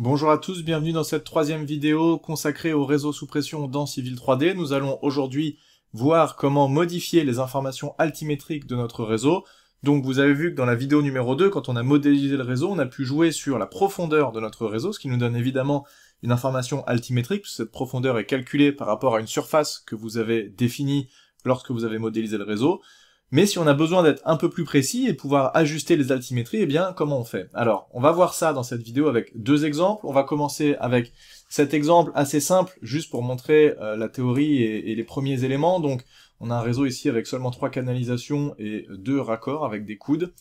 Bonjour à tous, bienvenue dans cette troisième vidéo consacrée au réseau sous pression dans Civil 3D. Nous allons aujourd'hui voir comment modifier les informations altimétriques de notre réseau. Donc vous avez vu que dans la vidéo numéro 2, quand on a modélisé le réseau, on a pu jouer sur la profondeur de notre réseau, ce qui nous donne évidemment une information altimétrique, puisque cette profondeur est calculée par rapport à une surface que vous avez définie lorsque vous avez modélisé le réseau. Mais si on a besoin d'être un peu plus précis et pouvoir ajuster les altimétries, eh bien, comment on fait? Alors, on va voir ça dans cette vidéo avec deux exemples. On va commencer avec cet exemple assez simple, juste pour montrer la théorie et les premiers éléments. Donc, on a un réseau ici avec seulement 3 canalisations et 2 raccords avec des coudes.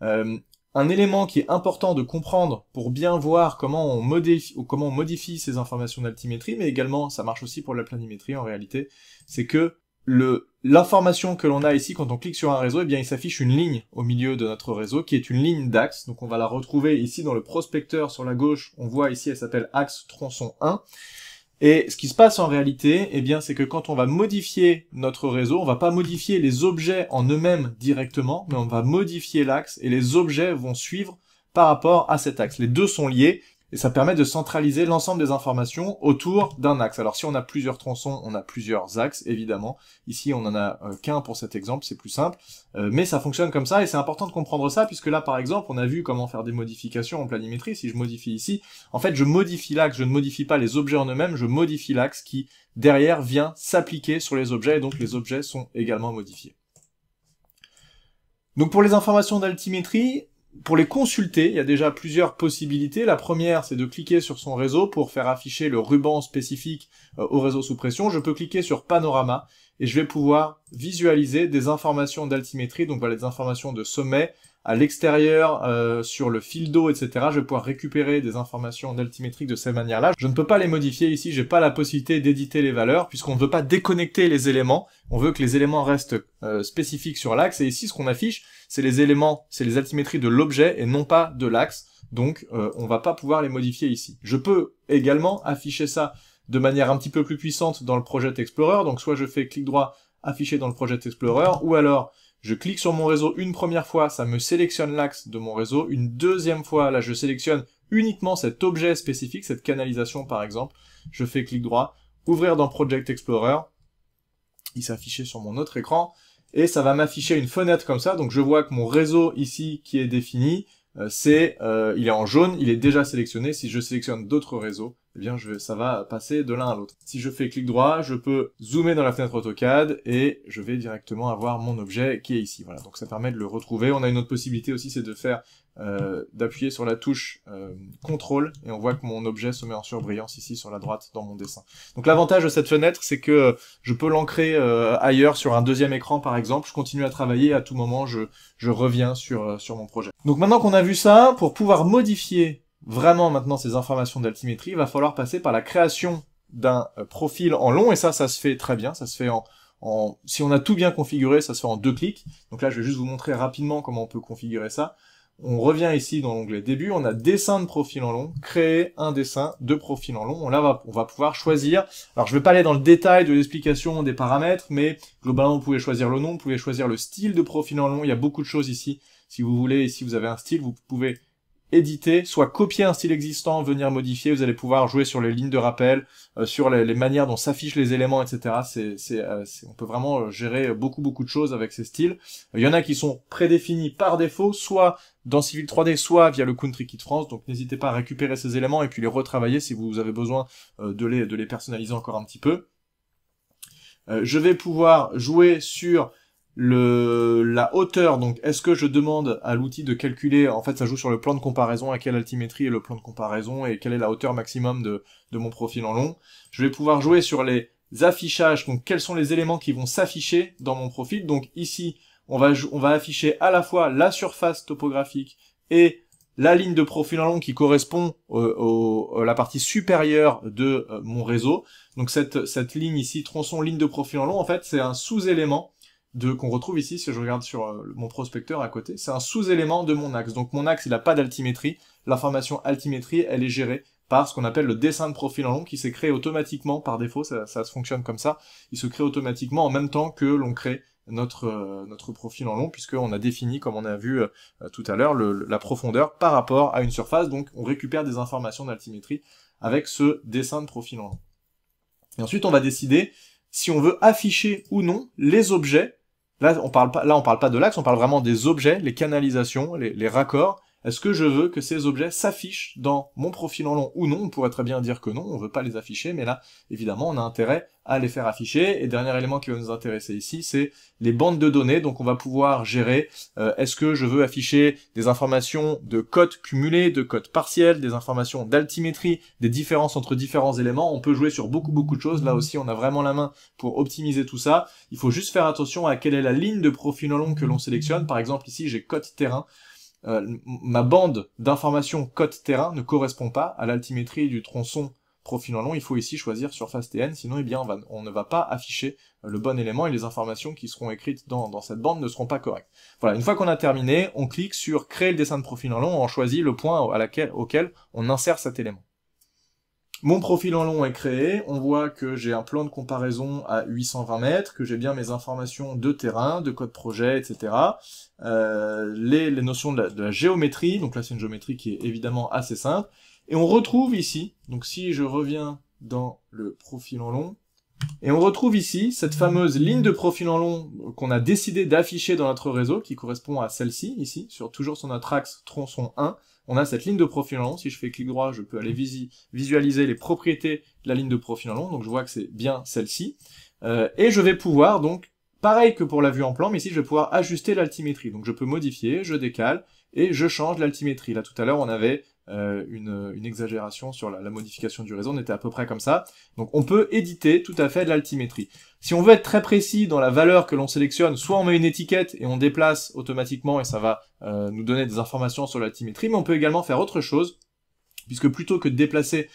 Un élément qui est important de comprendre pour bien voir comment on modifie ces informations d'altimétrie, mais également, ça marche aussi pour la planimétrie en réalité, c'est que l'information que l'on a ici quand on clique sur un réseau, eh bien il s'affiche une ligne au milieu de notre réseau qui est une ligne d'axe. Donc on va la retrouver ici dans le prospecteur sur la gauche. On voit ici, elle s'appelle axe tronçon 1. Et ce qui se passe en réalité, eh bien c'est que quand on va modifier notre réseau, on va pas modifier les objets en eux-mêmes directement, mais on va modifier l'axe et les objets vont suivre par rapport à cet axe. Les deux sont liés. Et ça permet de centraliser l'ensemble des informations autour d'un axe. Alors si on a plusieurs tronçons, on a plusieurs axes, évidemment. Ici, on en a qu'un pour cet exemple, c'est plus simple. Mais ça fonctionne comme ça, et c'est important de comprendre ça, puisque là, par exemple, on a vu comment faire des modifications en planimétrie. Si je modifie ici, en fait, je modifie l'axe, je ne modifie pas les objets en eux-mêmes, je modifie l'axe qui, derrière, vient s'appliquer sur les objets, et donc les objets sont également modifiés. Donc pour les informations d'altimétrie, pour les consulter, il y a déjà plusieurs possibilités. La première, c'est de cliquer sur son réseau pour faire afficher le ruban spécifique au réseau sous pression. Je peux cliquer sur Panorama et je vais pouvoir visualiser des informations d'altimétrie, donc voilà, des informations de sommet, à l'extérieur, sur le fil d'eau, etc. Je vais pouvoir récupérer des informations d'altimétrie de cette manière-là. Je ne peux pas les modifier ici, j'ai pas la possibilité d'éditer les valeurs, puisqu'on ne veut pas déconnecter les éléments, on veut que les éléments restent spécifiques sur l'axe, et ici ce qu'on affiche, c'est les éléments, c'est les altimétries de l'objet, et non pas de l'axe, donc on va pas pouvoir les modifier ici. Je peux également afficher ça de manière un petit peu plus puissante dans le Project Explorer, donc soit je fais clic droit, afficher dans le Project Explorer, ou alors je clique sur mon réseau une première fois, ça me sélectionne l'axe de mon réseau. Une deuxième fois, là, je sélectionne uniquement cet objet spécifique, cette canalisation par exemple. Je fais clic droit, ouvrir dans Project Explorer. Il s'affichait sur mon autre écran. Et ça va m'afficher une fenêtre comme ça. Donc je vois que mon réseau ici qui est défini, il est en jaune, il est déjà sélectionné. Si je sélectionne d'autres réseaux, eh bien ça va passer de l'un à l'autre. Si je fais clic droit, je peux zoomer dans la fenêtre AutoCAD et je vais directement avoir mon objet qui est ici. Voilà, donc ça permet de le retrouver. On a une autre possibilité aussi, c'est de faire d'appuyer sur la touche CTRL et on voit que mon objet se met en surbrillance ici sur la droite dans mon dessin. Donc l'avantage de cette fenêtre, c'est que je peux l'ancrer ailleurs sur un deuxième écran par exemple. Je continue à travailler, à tout moment je reviens sur mon projet. Donc maintenant qu'on a vu ça, pour pouvoir modifier vraiment maintenant ces informations d'altimétrie, il va falloir passer par la création d'un profil en long, et ça se fait très bien, ça se fait si on a tout bien configuré, ça se fait en 2 clics. Donc là, je vais juste vous montrer rapidement comment on peut configurer ça. On revient ici dans l'onglet début, on a dessin de profil en long, créer un dessin de profil en long. Là, on va pouvoir choisir. Alors, je ne vais pas aller dans le détail de l'explication des paramètres, mais globalement, vous pouvez choisir le nom, vous pouvez choisir le style de profil en long. Il y a beaucoup de choses ici. Si vous voulez, ici, vous avez un style, vous pouvez éditer, soit copier un style existant, venir modifier, vous allez pouvoir jouer sur les lignes de rappel, sur les manières dont s'affichent les éléments, etc. On peut vraiment gérer beaucoup de choses avec ces styles. Il y en a qui sont prédéfinis par défaut, soit dans Civil 3D, soit via le Country Kit France, donc n'hésitez pas à récupérer ces éléments et puis les retravailler si vous avez besoin de les personnaliser encore un petit peu. Je vais pouvoir jouer sur la hauteur, donc est-ce que je demande à l'outil de calculer, en fait ça joue sur le plan de comparaison, à quelle altimétrie est le plan de comparaison, et quelle est la hauteur maximum de mon profil en long. Je vais pouvoir jouer sur les affichages, donc quels sont les éléments qui vont s'afficher dans mon profil. Donc ici, on va afficher à la fois la surface topographique et la ligne de profil en long qui correspond à la partie supérieure de mon réseau. Donc cette ligne ici, tronçon ligne de profil en long, en fait c'est un sous-élément qu'on retrouve ici, si je regarde sur mon prospecteur à côté, c'est un sous-élément de mon axe. Donc mon axe, il n'a pas d'altimétrie. L'information altimétrie, elle est gérée par ce qu'on appelle le dessin de profil en long, qui s'est créé automatiquement par défaut, ça se fonctionne comme ça. Il se crée automatiquement en même temps que l'on crée notre profil en long, puisqu'on a défini, comme on a vu tout à l'heure, la profondeur par rapport à une surface. Donc on récupère des informations d'altimétrie avec ce dessin de profil en long. Et ensuite on va décider si on veut afficher ou non les objets. Là on parle pas de l'axe, on parle vraiment des objets, les canalisations, les raccords. Est-ce que je veux que ces objets s'affichent dans mon profil en long ou non? On pourrait très bien dire que non, on veut pas les afficher, mais là, évidemment, on a intérêt à les faire afficher. Et dernier élément qui va nous intéresser ici, c'est les bandes de données. Donc on va pouvoir gérer, est-ce que je veux afficher des informations de cotes cumulées, de cotes partielles, des informations d'altimétrie, des différences entre différents éléments. On peut jouer sur beaucoup de choses. Là aussi, on a vraiment la main pour optimiser tout ça. Il faut juste faire attention à quelle est la ligne de profil en long que l'on sélectionne. Par exemple, ici, j'ai cote terrain. Ma bande d'informations cote terrain ne correspond pas à l'altimétrie du tronçon profil en long. Il faut ici choisir surface TN, sinon eh bien on ne va pas afficher le bon élément et les informations qui seront écrites dans cette bande ne seront pas correctes. Voilà, une fois qu'on a terminé, on clique sur créer le dessin de profil en long, on choisit le point auquel on insère cet élément. Mon profil en long est créé, on voit que j'ai un plan de comparaison à 820 mètres, que j'ai bien mes informations de terrain, de code projet, etc. Les notions de la géométrie, donc là c'est une géométrie qui est évidemment assez simple, et on retrouve ici, donc si je reviens dans le profil en long, et on retrouve ici cette fameuse ligne de profil en long qu'on a décidé d'afficher dans notre réseau, qui correspond à celle-ci, ici, toujours sur notre axe tronçon 1, on a cette ligne de profil en long. Si je fais clic droit, je peux aller visualiser les propriétés de la ligne de profil en long, donc je vois que c'est bien celle-ci. Et je vais pouvoir, donc, pareil que pour la vue en plan, mais ici je vais pouvoir ajuster l'altimétrie. Donc je peux modifier, je décale, et je change l'altimétrie. Là tout à l'heure on avait une exagération sur la modification du réseau, on était à peu près comme ça. Donc on peut éditer tout à fait de l'altimétrie. Si on veut être très précis dans la valeur que l'on sélectionne, soit on met une étiquette et on déplace automatiquement et ça va nous donner des informations sur l'altimétrie, mais on peut également faire autre chose, puisque plutôt que de déplacer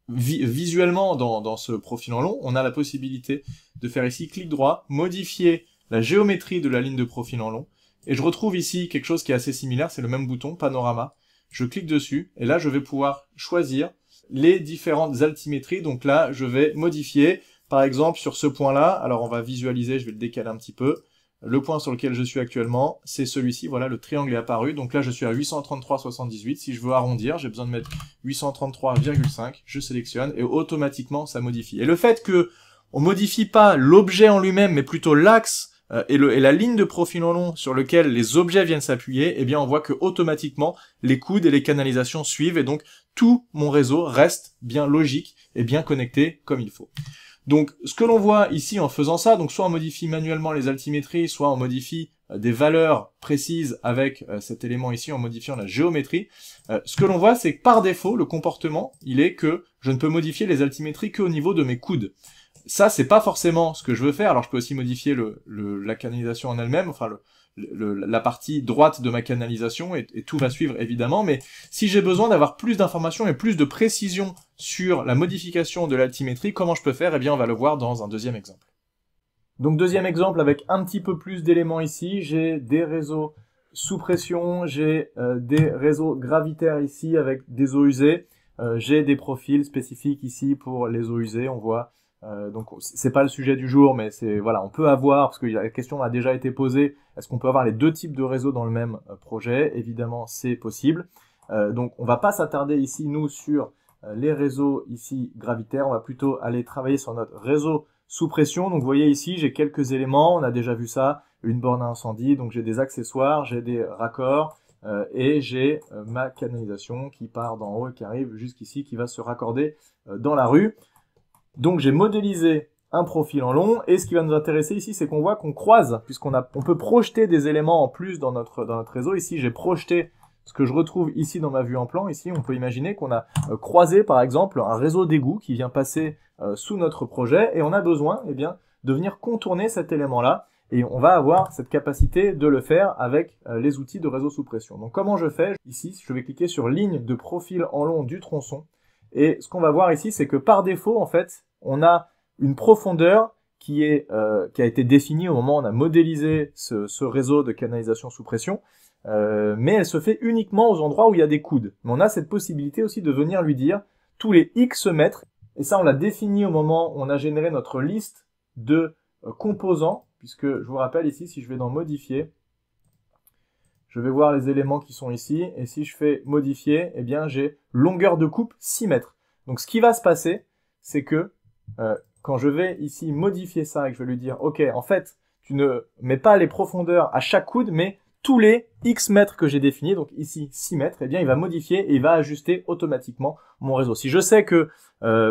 visuellement dans ce profil en long, on a la possibilité de faire ici clic droit, modifier la géométrie de la ligne de profil en long, et je retrouve ici quelque chose qui est assez similaire, c'est le même bouton, panorama. Je clique dessus, et là je vais pouvoir choisir les différentes altimétries. Donc là, je vais modifier, par exemple sur ce point-là, alors on va visualiser, je vais le décaler un petit peu, le point sur lequel je suis actuellement, c'est celui-ci, voilà, le triangle est apparu, donc là je suis à 833,78, si je veux arrondir, j'ai besoin de mettre 833,5, je sélectionne, et automatiquement ça modifie. Et le fait que on modifie pas l'objet en lui-même, mais plutôt l'axe, et la ligne de profil en long sur lequel les objets viennent s'appuyer, eh bien on voit que automatiquement les coudes et les canalisations suivent, et donc tout mon réseau reste bien logique et bien connecté comme il faut. Donc ce que l'on voit ici en faisant ça, donc soit on modifie manuellement les altimétries, soit on modifie des valeurs précises avec cet élément ici en modifiant la géométrie, ce que l'on voit c'est que par défaut le comportement il est que je ne peux modifier les altimétries qu'au niveau de mes coudes. Ça, c'est pas forcément ce que je veux faire. Alors, je peux aussi modifier la canalisation en elle-même, enfin la partie droite de ma canalisation, et tout va suivre évidemment. Mais si j'ai besoin d'avoir plus d'informations et plus de précision sur la modification de l'altimétrie, comment je peux faire? Eh bien, on va le voir dans un deuxième exemple. Donc, deuxième exemple avec un petit peu plus d'éléments ici. J'ai des réseaux sous pression, j'ai des réseaux gravitaires ici avec des eaux usées. J'ai des profils spécifiques ici pour les eaux usées, on voit. Donc c'est pas le sujet du jour, mais c'est voilà, on peut avoir, parce que la question a déjà été posée, est-ce qu'on peut avoir les deux types de réseaux dans le même projet? Évidemment, c'est possible. Donc on va pas s'attarder ici, nous, sur les réseaux ici gravitaires, on va plutôt aller travailler sur notre réseau sous pression. Donc vous voyez ici, j'ai quelques éléments, on a déjà vu ça, une borne à incendie, donc j'ai des accessoires, j'ai des raccords, et j'ai ma canalisation qui part d'en haut et qui arrive jusqu'ici, qui va se raccorder dans la rue. Donc j'ai modélisé un profil en long, et ce qui va nous intéresser ici, c'est qu'on voit qu'on croise, on peut projeter des éléments en plus dans notre réseau. Ici, j'ai projeté ce que je retrouve ici dans ma vue en plan. Ici, on peut imaginer qu'on a croisé, par exemple, un réseau d'égouts qui vient passer sous notre projet, et on a besoin, eh bien, de venir contourner cet élément-là, et on va avoir cette capacité de le faire avec les outils de réseau sous pression. Donc comment je fais? Ici, je vais cliquer sur ligne de profil en long du tronçon, et ce qu'on va voir ici, c'est que par défaut, en fait, on a une profondeur qui a été définie au moment où on a modélisé ce réseau de canalisation sous pression, mais elle se fait uniquement aux endroits où il y a des coudes. Mais on a cette possibilité aussi de venir lui dire tous les X mètres, et ça on l'a défini au moment où on a généré notre liste de composants, puisque je vous rappelle ici, si je vais dans modifier, je vais voir les éléments qui sont ici, et si je fais modifier, eh bien j'ai longueur de coupe 6 mètres. Donc ce qui va se passer, c'est que quand je vais ici modifier ça et que je vais lui dire, ok, en fait, tu ne mets pas les profondeurs à chaque coude, mais tous les X mètres que j'ai définis, donc ici 6 mètres, eh bien il va modifier et il va ajuster automatiquement mon réseau. Si je sais que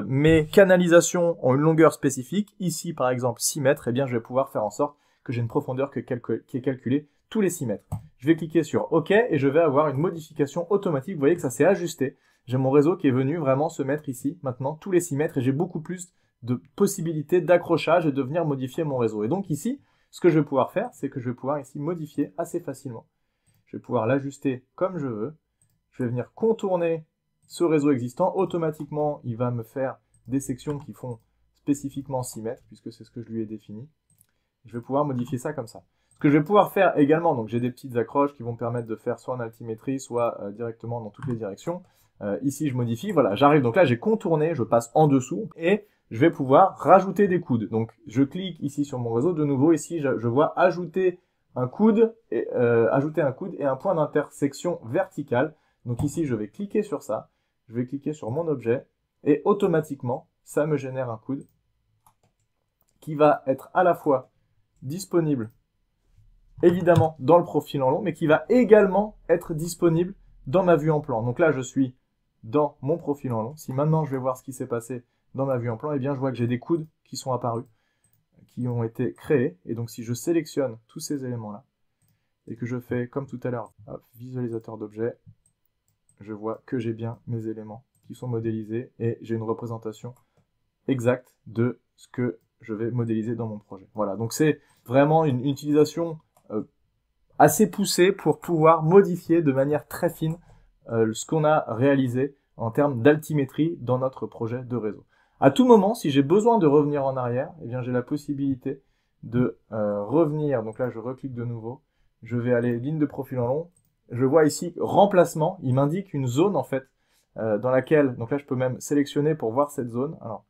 mes canalisations ont une longueur spécifique, ici par exemple 6 mètres, eh bien je vais pouvoir faire en sorte que j'ai une profondeur qui est calculée tous les 6 mètres. Je vais cliquer sur OK et je vais avoir une modification automatique. Vous voyez que ça s'est ajusté. J'ai mon réseau qui est venu vraiment se mettre ici, maintenant, tous les 6 mètres, et j'ai beaucoup plus de possibilités d'accrochage et de venir modifier mon réseau. Et donc ici, ce que je vais pouvoir faire, c'est que je vais pouvoir ici modifier assez facilement. Je vais pouvoir l'ajuster comme je veux. Je vais venir contourner ce réseau existant. Automatiquement, il va me faire des sections qui font spécifiquement 6 mètres, puisque c'est ce que je lui ai défini. Je vais pouvoir modifier ça comme ça. Ce que je vais pouvoir faire également, donc j'ai des petites accroches qui vont me permettre de faire soit en altimétrie, soit directement dans toutes les directions. Ici, je modifie, voilà, j'arrive, donc là j'ai contourné, je passe en dessous, et je vais pouvoir rajouter des coudes. Donc je clique ici sur mon réseau, de nouveau ici je vois ajouter un coude et un point d'intersection vertical. Donc ici je vais cliquer sur ça, je vais cliquer sur mon objet, et automatiquement ça me génère un coude qui va être à la fois disponible évidemment dans le profil en long, mais qui va également être disponible dans ma vue en plan. Donc là, je suis dans mon profil en long. Si maintenant je vais voir ce qui s'est passé dans ma vue en plan, eh bien je vois que j'ai des coudes qui sont apparus, qui ont été créés. Et donc si je sélectionne tous ces éléments-là, et que je fais comme tout à l'heure, visualisateur d'objets, je vois que j'ai bien mes éléments qui sont modélisés, et j'ai une représentation exacte de ce que je vais modéliser dans mon projet. Voilà, donc c'est vraiment une utilisation assez poussée pour pouvoir modifier de manière très fine ce qu'on a réalisé en termes d'altimétrie dans notre projet de réseau. À tout moment, si j'ai besoin de revenir en arrière, eh bien j'ai la possibilité de revenir. Donc là, je reclique de nouveau. Je vais aller ligne de profil en long. Je vois ici remplacement. Il m'indique une zone en fait dans laquelle. Donc là, je peux même sélectionner pour voir cette zone. Alors,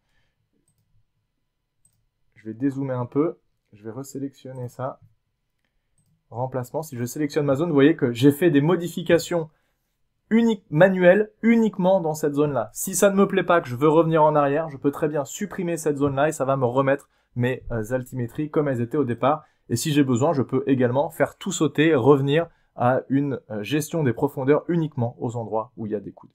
je vais dézoomer un peu. Je vais resélectionner ça. Remplacement. Si je sélectionne ma zone, vous voyez que j'ai fait des modifications manuelles uniquement dans cette zone-là. Si ça ne me plaît pas, que je veux revenir en arrière, je peux très bien supprimer cette zone-là et ça va me remettre mes altimétries comme elles étaient au départ. Et si j'ai besoin, je peux également faire tout sauter, revenir à une gestion des profondeurs uniquement aux endroits où il y a des coudes.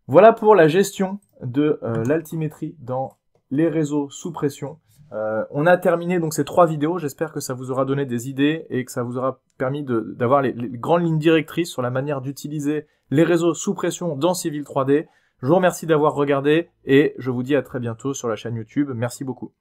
Voilà pour la gestion de l'altimétrie dans les réseaux sous pression. On a terminé donc ces 3 vidéos, j'espère que ça vous aura donné des idées et que ça vous aura permis d'avoir les grandes lignes directrices sur la manière d'utiliser les réseaux sous pression dans Civil 3D. Je vous remercie d'avoir regardé et je vous dis à très bientôt sur la chaîne YouTube. Merci beaucoup.